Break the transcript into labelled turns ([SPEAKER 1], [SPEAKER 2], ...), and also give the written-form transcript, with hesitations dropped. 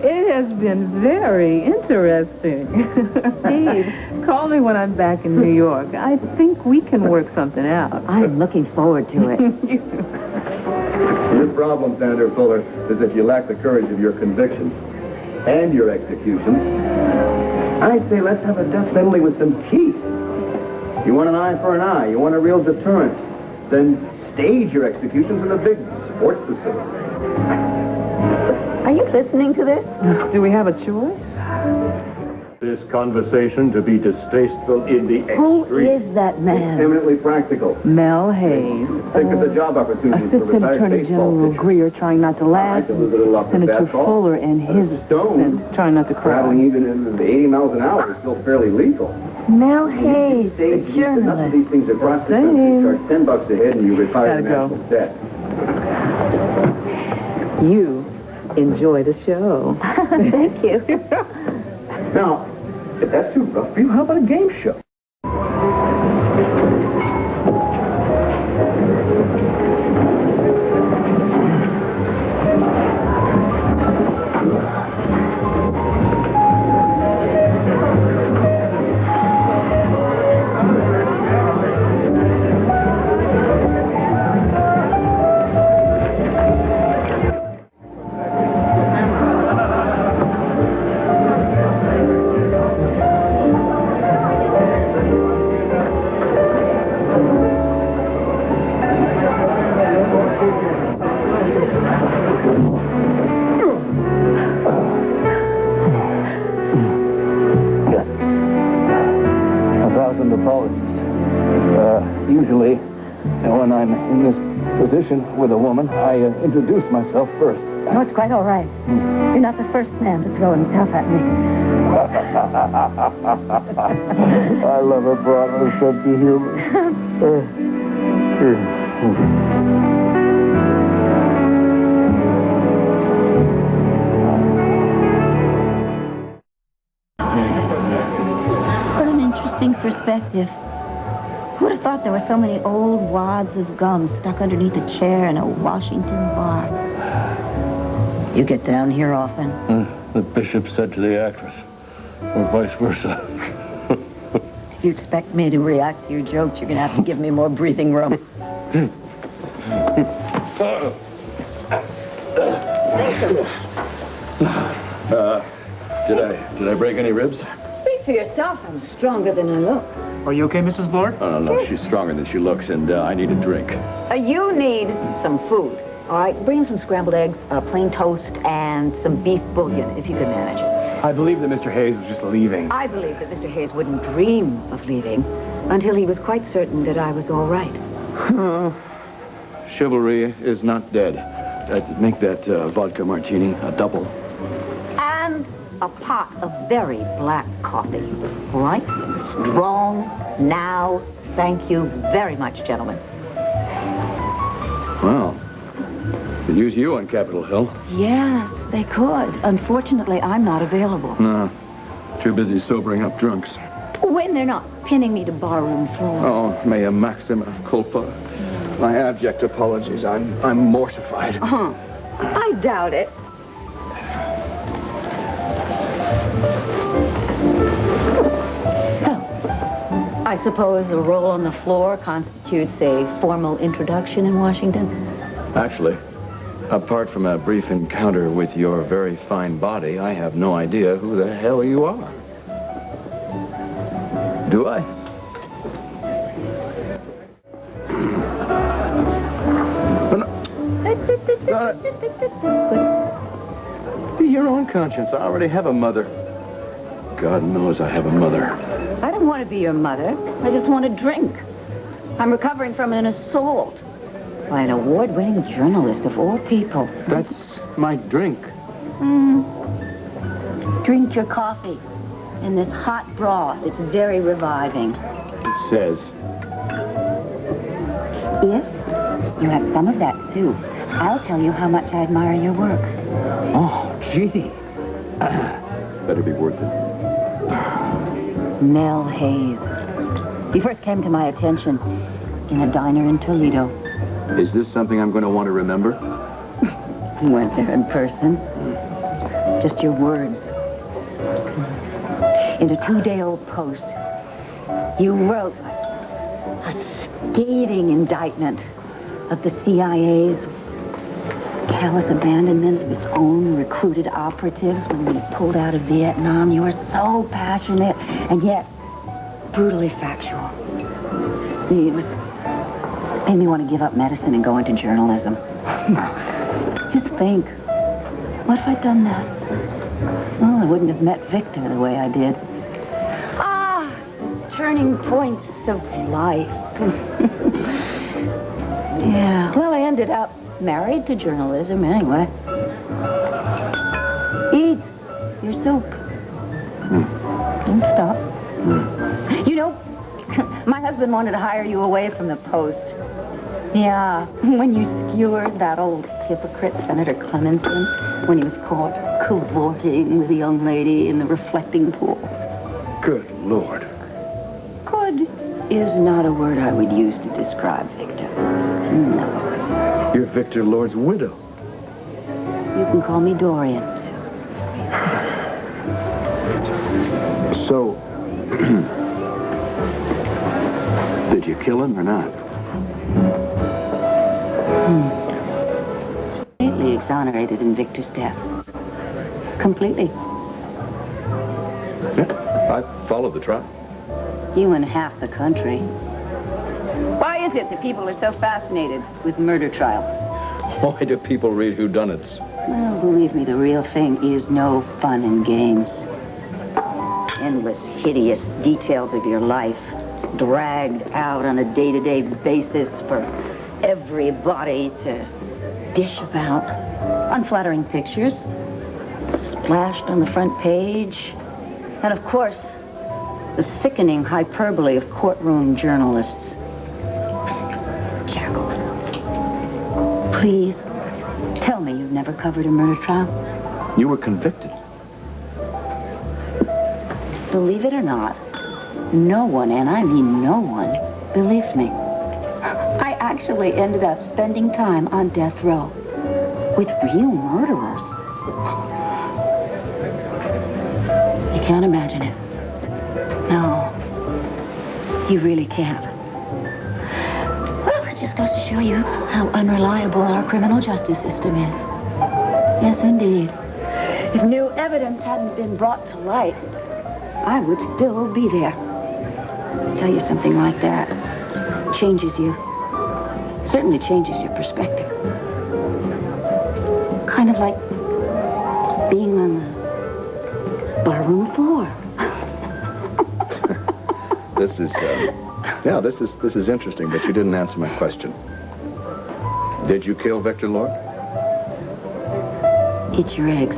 [SPEAKER 1] It has been very interesting. Steve, call me when I'm back in New York. I think we can work something out.
[SPEAKER 2] I'm looking forward to it.
[SPEAKER 3] Your problem, Senator Fuller, is that you lack the courage of your convictions and your executions. I'd say let's have a death penalty with some teeth. You want an eye for an eye. You want a real deterrent. Then stage your executions in a big sports facility.
[SPEAKER 2] Are you listening to this?
[SPEAKER 1] Do we have a choice?
[SPEAKER 4] This conversation to be distasteful in the extreme.
[SPEAKER 2] Who is that man?
[SPEAKER 3] It's eminently practical.
[SPEAKER 1] Mel Hayes.
[SPEAKER 3] Think of the job opportunities for
[SPEAKER 1] Assistant
[SPEAKER 3] retired
[SPEAKER 1] Attorney
[SPEAKER 3] baseball
[SPEAKER 1] General
[SPEAKER 3] pitchers.
[SPEAKER 1] Greer trying not to laugh. Senator Fuller and his assistant trying not to cry.
[SPEAKER 3] Traveling even at 80 miles an hour is still fairly lethal.
[SPEAKER 2] Mel Hayes, the
[SPEAKER 3] Enough of
[SPEAKER 2] journalist.
[SPEAKER 3] these things across the country charge $10 a head and you retire
[SPEAKER 1] Gotta go.
[SPEAKER 3] national debt.
[SPEAKER 1] You enjoy the show.
[SPEAKER 2] Thank you.
[SPEAKER 3] Now, if that's too rough for you, how about a game show?
[SPEAKER 5] Usually, when I'm in this position with a woman, I introduce myself first.
[SPEAKER 2] No, it's quite all right. You're not the first man to throw himself at me.
[SPEAKER 5] I love a broad with sense of humor.
[SPEAKER 2] What an interesting perspective. Who would have thought there were so many old wads of gum stuck underneath a chair in a Washington bar? You get down here often?
[SPEAKER 5] The bishop said to the actress, or vice versa.
[SPEAKER 2] If you expect me to react to your jokes, you're going to have to give me more breathing room.
[SPEAKER 5] Did I break any ribs?
[SPEAKER 2] Speak for yourself. I'm stronger than I look.
[SPEAKER 6] Are you okay, Mrs. Lord?
[SPEAKER 5] No, she's stronger than she looks, and I need a drink.
[SPEAKER 2] You need some food. All right, bring some scrambled eggs, plain toast, and some beef bouillon, if you can manage it.
[SPEAKER 6] I believe that Mr. Hayes was just leaving.
[SPEAKER 2] I believe that Mr. Hayes wouldn't dream of leaving until he was quite certain that I was all right.
[SPEAKER 5] Chivalry is not dead. Make that vodka martini a double.
[SPEAKER 2] And a pot of very black coffee. All right? Strong, now. Thank you very much, gentlemen.
[SPEAKER 5] Well, could use you on Capitol Hill.
[SPEAKER 2] Yes, they could. Unfortunately, I'm not available.
[SPEAKER 5] No, too busy sobering up drunks.
[SPEAKER 2] When they're not pinning me to barroom floors.
[SPEAKER 5] Oh, mea maxima culpa. My abject apologies. I'm mortified.
[SPEAKER 2] I doubt it. So, I suppose a roll on the floor constitutes a formal introduction in Washington?
[SPEAKER 5] Actually, apart from a brief encounter with your very fine body, I have no idea who the hell you are. Do I? Be your own conscience. I already have a mother. God knows I have a mother.
[SPEAKER 2] I don't want to be your mother. I just want to drink. I'm recovering from an assault by an award-winning journalist of all people.
[SPEAKER 5] That's my drink.
[SPEAKER 2] Drink your coffee in this hot broth. It's very reviving.
[SPEAKER 5] It says.
[SPEAKER 2] If you have some of that soup, I'll tell you how much I admire your work.
[SPEAKER 5] Oh, gee. Better be worth it.
[SPEAKER 2] Mel Hayes. He first came to my attention in a diner in Toledo.
[SPEAKER 5] Is this something I'm going to want to remember?
[SPEAKER 2] went there in person. Just your words. In a 2-day-old post, you wrote a scathing indictment of the CIA's callous abandonment of its own recruited operatives when we pulled out of Vietnam. You were so passionate and yet brutally factual. It made me want to give up medicine and go into journalism. Just think, what if I'd done that? Well, I wouldn't have met Victor the way I did. Turning points of life. Yeah, well, I ended up married to journalism anyway. Eat your soup. Don't stop. You know, my husband wanted to hire you away from the Post. Yeah, when you skewered that old hypocrite, Senator Clemenson, when he was caught cavorting with a young lady in the reflecting pool.
[SPEAKER 3] Good Lord.
[SPEAKER 2] Good is not a word I would use to describe Victor. No.
[SPEAKER 3] You're Victor Lord's widow.
[SPEAKER 2] You can call me Dorian.
[SPEAKER 3] So, did you kill him or not?
[SPEAKER 2] Completely exonerated in Victor's death. Completely.
[SPEAKER 5] Yeah, I followed the trial.
[SPEAKER 2] You and half the country. Why is it that people are so fascinated with murder trials?
[SPEAKER 5] Why do people read whodunits?
[SPEAKER 2] Well, believe me, the real thing is no fun and games. Endless, hideous details of your life dragged out on a day-to-day basis for everybody to dish about. Unflattering pictures splashed on the front page. And of course, the sickening hyperbole of courtroom journalists. Jackals. Please, tell me you've never covered a murder trial.
[SPEAKER 3] You were convicted.
[SPEAKER 2] Believe it or not, no one, and I mean no one, believed me. I actually ended up spending time on death row with real murderers. You can't imagine it. No, you really can't. Well, it just goes to show you how unreliable our criminal justice system is. Yes, indeed. If new evidence hadn't been brought to light, I would still be there. Tell you something like that changes you. Certainly changes your perspective. Kind of like being on the barroom floor.
[SPEAKER 5] This is interesting, but you didn't answer my question. Did you kill Victor Lord?
[SPEAKER 2] It's your eggs.